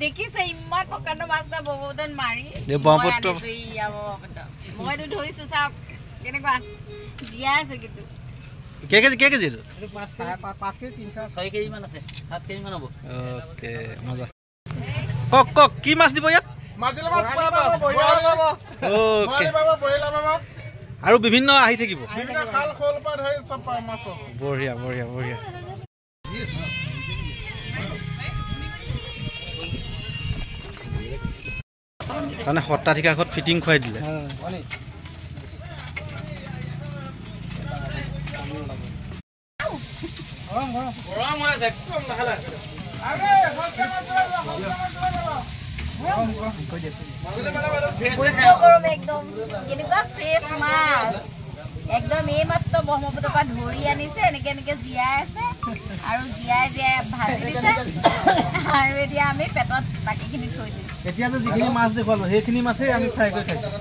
দেখিছে ইমান প্ৰকাণ্ড মাছ এটা ব্ৰহ্মপুত্ৰত মাৰি ব্ৰহ্মপুত্ৰ মইতো ধৰিছো চাওক কেনেকুৱা জীয়া আছে কিন্তু কেজি এইটো 5 কেজি 6 কেজি মান আছে 7 কেজি মান হ'ব ওকে মজা কক কি মাছ দিব ইয়াত মাজিলা মাছ পাব ওকে বইলা বাবা আৰু বিভিন্ন আহি থাকিব বিভিন্ন খাল খোল পা ধৰি সব মাছ বঢ়িয়া মানে সত্ৰাধিকাৰত ফিটিং খুৱাই দিলে গৰম হৈ আছে একদম লাহে একদম কেনেকুৱা ফ্ৰেছ মাছ একদম এইমাত্ৰ ব্ৰহ্মপুত্ৰৰ পৰা ধৰি আনিছে এনেকে জীয়াই আছে আৰু জীয়াই ভাজি দিছে আৰু এতিয়া আমি পেটত বাকীখিনি থৈ দিম এতিয়া যে যিখিনি মাছ দেখুৱালো সেইখিনি মাছেই আমি ফ্ৰাই কৰি খাইছোঁ